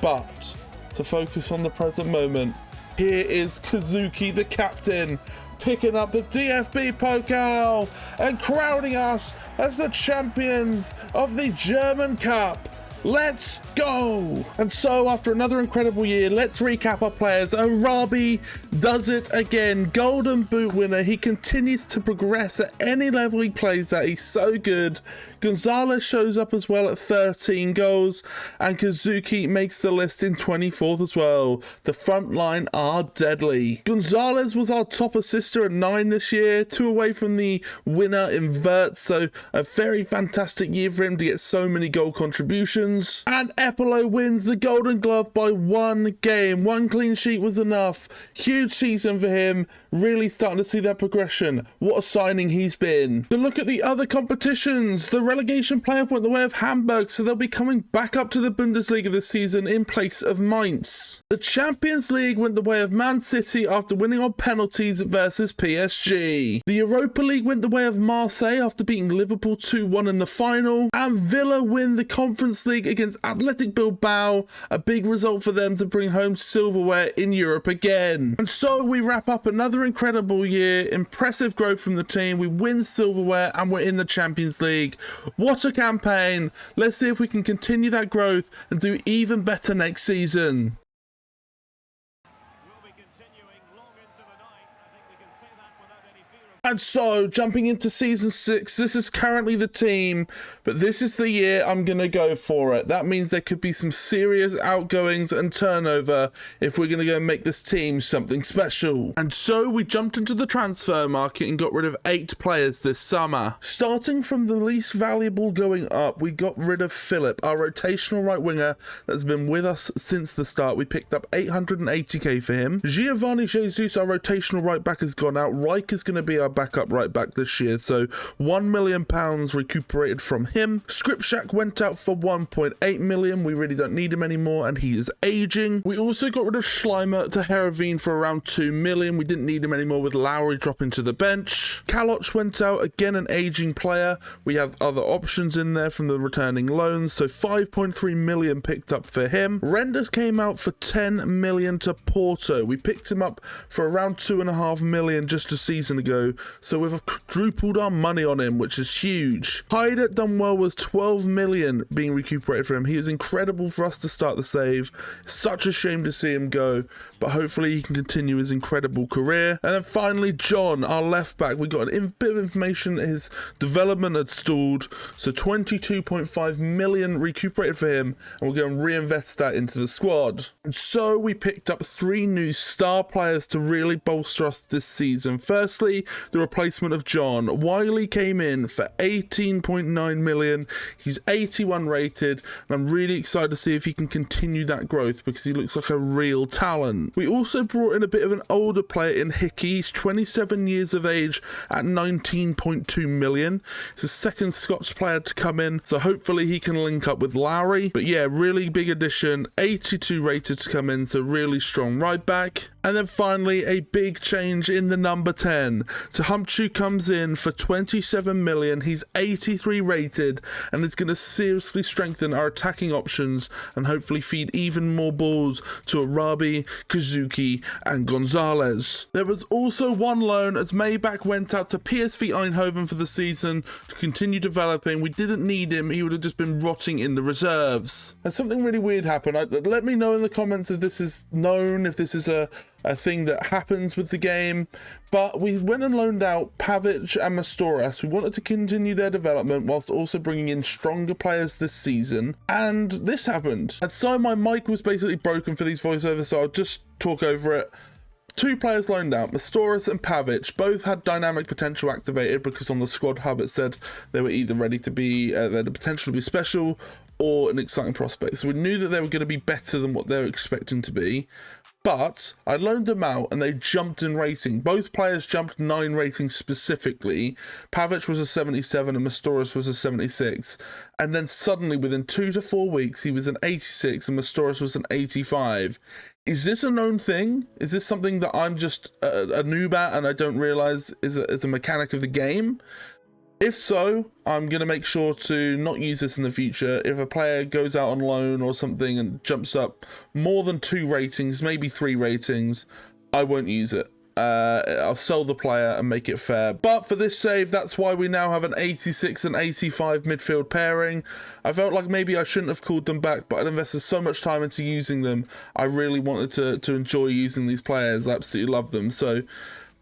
But to focus on the present moment, here is Kazuki, the captain, picking up the DFB Pokal and crowning us as the champions of the German Cup. Let's go! And so after another incredible year, let's recap our players. Arabi does it again. Golden Boot winner. He continues to progress at any level he plays at. He's so good. Gonzalez shows up as well at 13 goals, and Kazuki makes the list in 24th as well. The front line are deadly. Gonzalez was our top assister at 9 this year, 2 away from the winner in Wirtz, so a very fantastic year for him to get so many goal contributions. And Epolo wins the Golden Glove by 1 game. 1 clean sheet was enough. Huge season for him. Really starting to see that progression. What a signing he's been. To look at the other competitions, the relegation playoff went the way of Hamburg, so they'll be coming back up to the Bundesliga this season in place of Mainz. The Champions League went the way of Man City after winning on penalties versus PSG. The Europa League went the way of Marseille after beating Liverpool 2-1 in the final. And Villa win the Conference League against Athletic Bilbao, a big result for them to bring home silverware in Europe again. And so we wrap up another incredible year, impressive growth from the team. We win silverware and we're in the Champions League. What a campaign. Let's see if we can continue that growth and do even better next season. And so, jumping into Season 6, this is currently the team, but this is the year I'm going to go for it. That means there could be some serious outgoings and turnover if we're going to go and make this team something special. And so, we jumped into the transfer market and got rid of 8 players this summer. Starting from the least valuable going up, we got rid of Philip, our rotational right winger that's been with us since the start. We picked up 880k for him. Giovanni Jesus, our rotational right back, has gone out. Reich is going to be our backup right back this year, so £1 million recuperated from him. Skripczak went out for 1.8 million. We really don't need him anymore, and he is aging. We also got rid of Schleimer to Heerenveen for around 2 million. We didn't need him anymore with Lowry dropping to the bench. Kaloch went out, again an aging player. We have other options in there from the returning loans, so 5.3 million picked up for him. Renders came out for 10 million to Porto. We picked him up for around 2.5 million just a season ago, so we've quadrupled our money on him, which is huge. Hyde done well with 12 million being recuperated for him. He is incredible for us to start the save. Such a shame to see him go, but hopefully he can continue his incredible career. And then finally, John, our left back. We got a bit of information that his development had stalled, so 22.5 million recuperated for him, and we'll go and reinvest that into the squad. And so we picked up 3 new star players to really bolster us this season. Firstly, the replacement of John. Wiley came in for 18.9 million. He's 81 rated, and I'm really excited to see if he can continue that growth because he looks like a real talent. We also brought in a bit of an older player in Hickey. He's 27 years of age at 19.2 million. He's the second Scots player to come in, so hopefully he can link up with Lowry. But yeah, really big addition, 82 rated to come in, so really strong right back. And then finally, a big change in the number 10. Tchouaméni comes in for 27 million. He's 83 rated and is going to seriously strengthen our attacking options and hopefully feed even more balls to Arabi, Kazuki and Gonzalez. There was also one loan as Maybach went out to PSV Eindhoven for the season to continue developing. We didn't need him. He would have just been rotting in the reserves. And something really weird happened. Let me know in the comments if this is known, if this is a thing that happens with the game, but we went and loaned out Pavic and Mastouras. We wanted to continue their development whilst also bringing in stronger players this season, and this happened. And so my mic was basically broken for these voiceovers, so I'll just talk over it. Two players loaned out, Mastouras and Pavic, both had dynamic potential activated because on the squad hub it said they were either ready to be, they had the potential to be special or an exciting prospect. So we knew that they were going to be better than what they were expecting to be. But I loaned them out and they jumped in rating. Both players jumped 9 ratings specifically. Pavic was a 77 and Mastouras was a 76. And then suddenly within 2 to 4 weeks, he was an 86 and Mastouras was an 85. Is this a known thing? Is this something that I'm just a noob at and I don't realize is a mechanic of the game? If so, I'm going to make sure to not use this in the future. If a player goes out on loan or something and jumps up more than 2 ratings, maybe 3 ratings, I won't use it. I'll sell the player and make it fair. But for this save, that's why we now have an 86 and 85 midfield pairing. I felt like maybe I shouldn't have called them back, but I'd invested so much time into using them. I really wanted to enjoy using these players. I absolutely love them. So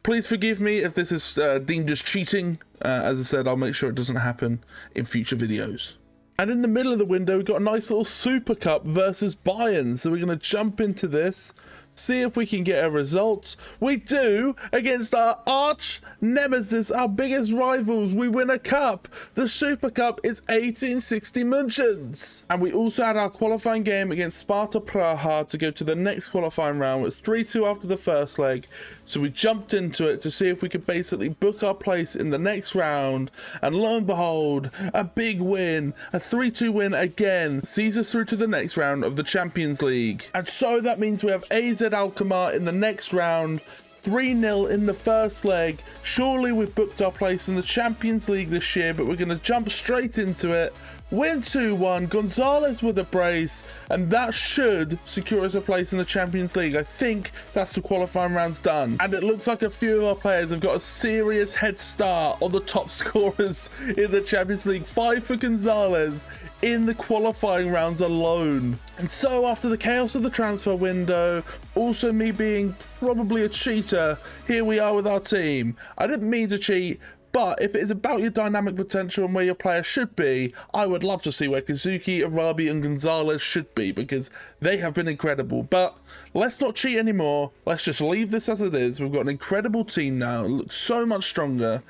please forgive me if this is deemed as cheating. As I said, I'll make sure it doesn't happen in future videos. And in the middle of the window, we've got a nice little Super Cup versus Bayern. So we're going to jump into this, see if we can get a result. We do, against our arch nemesis, our biggest rivals. We win a cup. The Super Cup is 1860 München's. And we also had our qualifying game against Sparta Praha to go to the next qualifying round. It was 3-2 after the first leg. So we jumped into it to see if we could basically book our place in the next round. And lo and behold, a big win, a 3-2 win again, sees us through to the next round of the Champions League. And so that means we have AZ Alkmaar in the next round, 3-0 in the first leg. Surely we've booked our place in the Champions League this year, but we're going to jump straight into it. Win 2-1, Gonzalez with a brace, and that should secure us a place in the Champions League. I think that's the qualifying rounds done. And it looks like a few of our players have got a serious head start on the top scorers in the Champions League. 5 for Gonzalez in the qualifying rounds alone. And so after the chaos of the transfer window, also me being probably a cheater, here we are with our team. I didn't mean to cheat, but if it is about your dynamic potential and where your player should be, I would love to see where Kazuki, Arabi and Gonzalez should be, because they have been incredible. But let's not cheat anymore. Let's just leave this as it is. We've got an incredible team now. It looks so much stronger.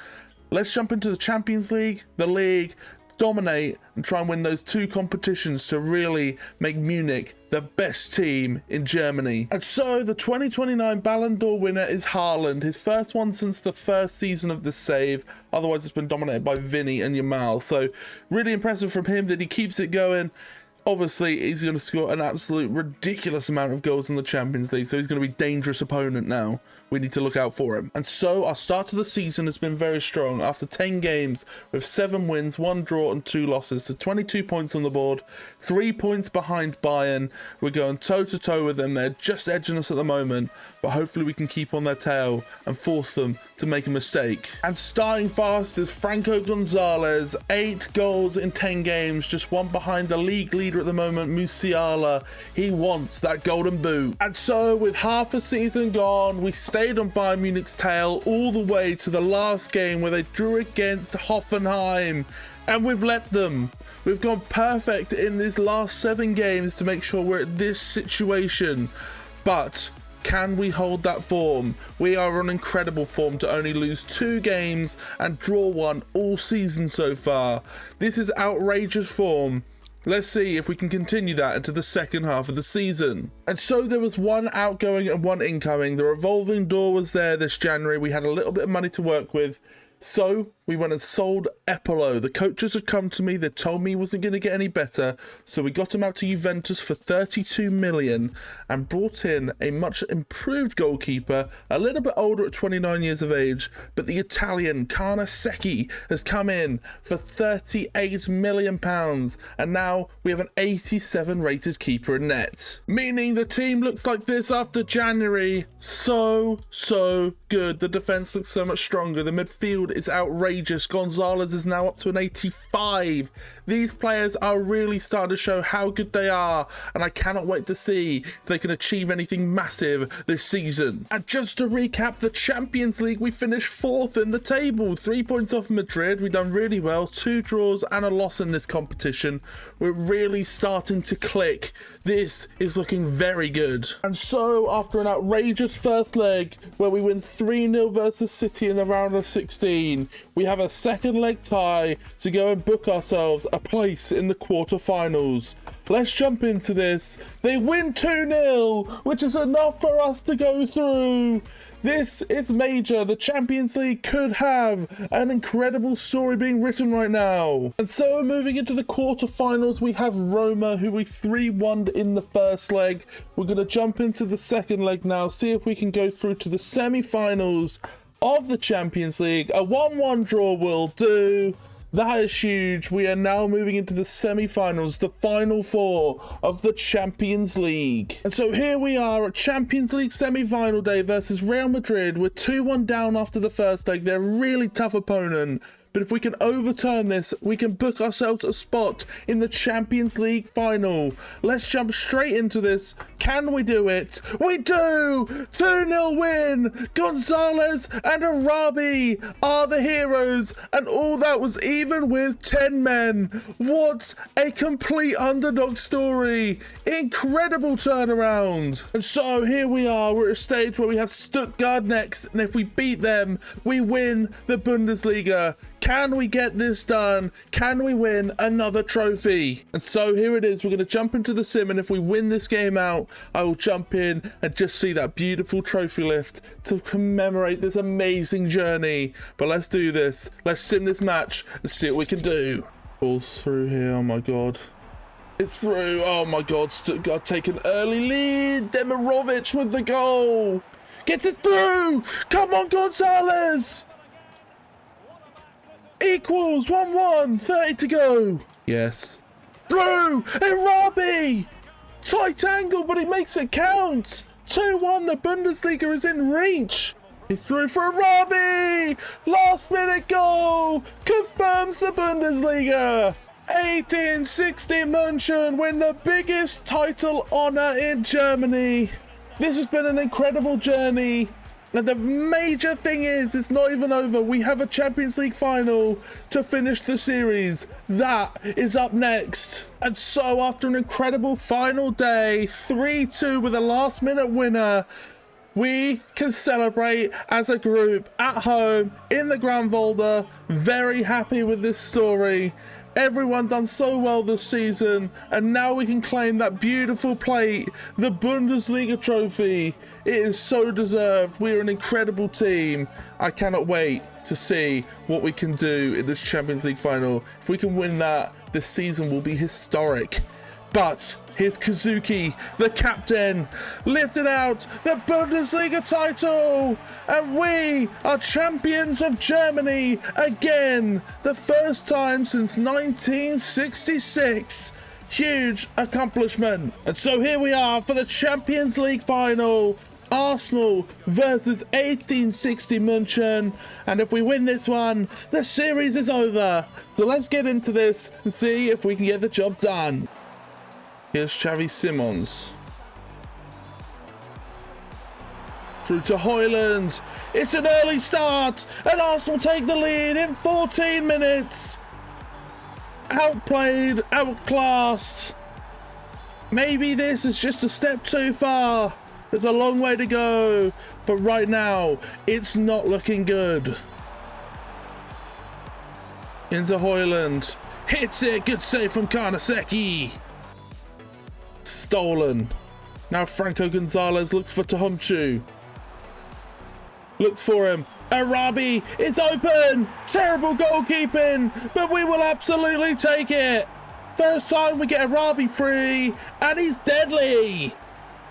Let's jump into the Champions League, the league, dominate and try and win those 2 competitions to really make Munich the best team in Germany. And so the 2029 Ballon d'Or winner is Haaland, his first one since the first season of this save. Otherwise it's been dominated by Vinny and Yamal. So really impressive from him that he keeps it going. Obviously, he's going to score an absolute ridiculous amount of goals in the Champions League, so he's going to be a dangerous opponent now. We need to look out for him. And so our start to the season has been very strong. After 10 games with 7 wins, 1 draw and 2 losses, so 22 points on the board, 3 points behind Bayern. We're going toe-to-toe with them. They're just edging us at the moment, but hopefully we can keep on their tail and force them to make a mistake. And starting fast is Franco Gonzalez, 8 goals in 10 games, just 1 behind the league leader at the moment, Musiala. He wants that golden boot. And so with half a season gone, we stayed on Bayern Munich's tail all the way to the last game where they drew against Hoffenheim, and we've let them. We've gone perfect in these last 7 games to make sure we're at this situation, but Can we hold that form? We are on incredible form to only lose 2 games and draw 1 all season so far. This is outrageous form. Let's see if we can continue that into the second half of the season. And so there was 1 outgoing and 1 incoming. The revolving door was there this January. We had a little bit of money to work with. So we went and sold Epolo. The coaches had come to me. They told me he wasn't going to get any better. So we got him out to Juventus for 32 million and brought in a much improved goalkeeper, a little bit older at 29 years of age. But the Italian Carnesecchi has come in for 38 million pounds. And now we have an 87 rated keeper in net. Meaning the team looks like this after January. So good. The defense looks so much stronger. The midfield is outrageous. Gonzalez is now up to an 85. These players are really starting to show how good they are, and I cannot wait to see if they can achieve anything massive this season. And just to recap the Champions League, we finished 4th in the table, 3 points off Madrid. We've done really well, 2 draws and a loss in this competition. We're really starting to click. This is looking very good. And so after an outrageous first leg where we win 3-0 versus City in the round of 16, we have a second leg tie to go and book ourselves a place in the quarterfinals. Let's jump into this. They win 2-0, which is enough for us to go through. This is major. The Champions League could have an incredible story being written right now. And so moving into the quarterfinals, we have Roma, who we 3-1'd in the first leg. We're going to jump into the second leg now, see if we can go through to the semi-finals of the Champions League. A 1-1 draw will do. That is huge. We are now moving into the semi-finals, the final 4 of the Champions League. And so here we are at Champions League semi-final day versus Real Madrid. We're 2-1 down after the first leg. They're a really tough opponent. But if we can overturn this, we can book ourselves a spot in the Champions League final. Let's jump straight into this. Can we do it? We do! 2-0 win! Gonzalez and Arabi are the heroes. And all that was even with 10 men. What a complete underdog story. Incredible turnaround. And so here we are. We're at a stage where we have Stuttgart next. And if we beat them, we win the Bundesliga. Can we get this done? Can we win another trophy? And so here it is. We're going to jump into the sim, and if we win this game out, I will jump in and just see that beautiful trophy lift to commemorate this amazing journey. But let's do this. Let's sim this match and see what we can do. Ball's through here. Oh my god. It's through. Oh my god. Stuttgart take an early lead. Demirovic with the goal. Gets it through. Come on, Gonzalez. Equals 1-1, 30 to go. Yes. Through! Arabi! Tight angle, but he makes it count. 2-1, the Bundesliga is in reach. He's through for Arabi! Last minute goal! Confirms the Bundesliga. 1860 München win the biggest title honour in Germany. This has been an incredible journey. And the major thing is, it's not even over. We have a Champions League final to finish the series. That is up next. And so after an incredible final day, 3-2 with a last minute winner, we can celebrate as a group at home in the Grandwalder. Very happy with this story. Everyone done so well this season, and now we can claim that beautiful plate, the Bundesliga trophy. It is so deserved. We are an incredible team. I cannot wait to see what we can do in this Champions League final. If we can win that, this season will be historic. But here's Kazuki, the captain, lifted out the Bundesliga title, and we are champions of Germany again, the first time since 1966. Huge accomplishment. And so here we are for the Champions League final. Arsenal versus 1860 München, and if we win this one, the series is over. So let's get into this and see if we can get the job done. Here's Xavi Simons. Through to Højlund. It's an early start, and Arsenal take the lead in 14 minutes. Outplayed, outclassed. Maybe this is just a step too far. There's a long way to go, but right now, it's not looking good. Into Højlund. Hits it. Good save from Karnaseki. Stolen. Now Franco Gonzalez looks for Tahomchu. Looks for him. Arabi, it's open. Terrible goalkeeping, but we will absolutely take it. First time we get Arabi free, and he's deadly.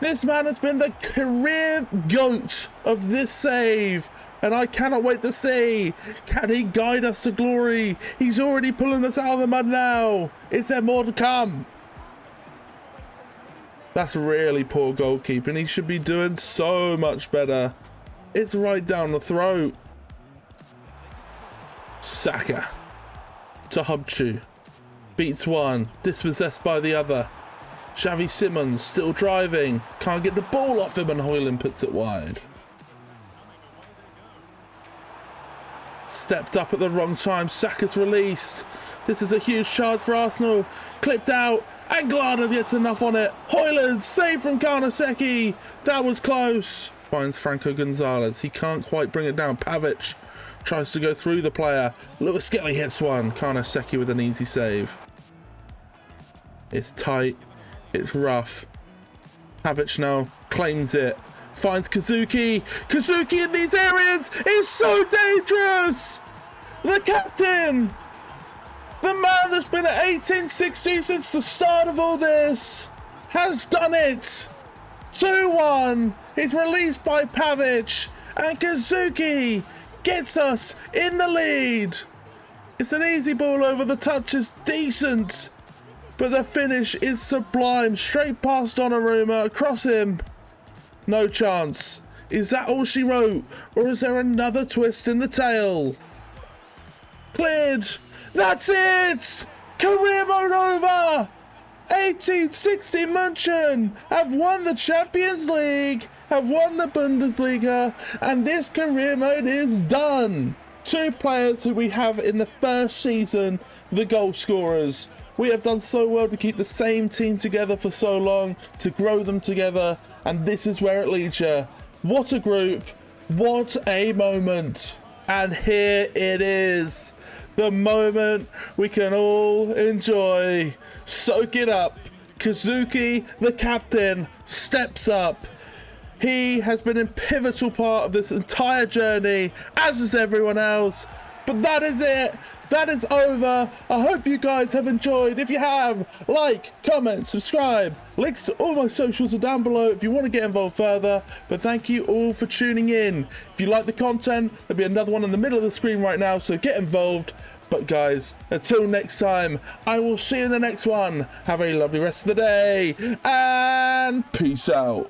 This man has been the career GOAT of this save, and I cannot wait to see, can he guide us to glory? He's already pulling us out of the mud now. Is there more to come? That's really poor goalkeeping. He should be doing so much better. It's right down the throat. Saka. Tahomchu. Beats one. Dispossessed by the other. Xavi Simons still driving. Can't get the ball off him, and Højlund puts it wide. Stepped up at the wrong time. Saka's released. This is a huge chance for Arsenal. Clipped out. And Glada gets enough on it. Højlund, save from Karnaseki. That was close. Finds Franco Gonzalez. He can't quite bring it down. Pavic tries to go through the player. Lewis Skelly hits one. Karnaseki with an easy save. It's tight. It's rough. Pavic now claims it. Finds Kazuki. Kazuki in these areas is so dangerous. The captain. The man that's been at 1860 since the start of all this has done it. 2-1. He's released by Pavic. And Kazuki gets us in the lead. It's an easy ball over. The touch is decent. But the finish is sublime. Straight past Donnarumma, across him. No chance. Is that all she wrote? Or is there another twist in the tale? Cleared. That's it! Career mode over! 1860 Munchen have won the Champions League, have won the Bundesliga, and this career mode is done. Two players who we have in the first season, the goal scorers. We have done so well to keep the same team together for so long, to grow them together, and this is where it leads you. What a group, what a moment. And here it is, the moment we can all enjoy. Soak it up. Kazuki, the captain, steps up. He has been a pivotal part of this entire journey, as is everyone else. But that is it. That is over. I hope you guys have enjoyed. If you have, like, comment, subscribe. Links to all my socials are down below if you want to get involved further. But thank you all for tuning in. If you like the content, there'll be another one in the middle of the screen right now, so get involved. But guys, until next time, I will see you in the next one. Have a lovely rest of the day, and peace out.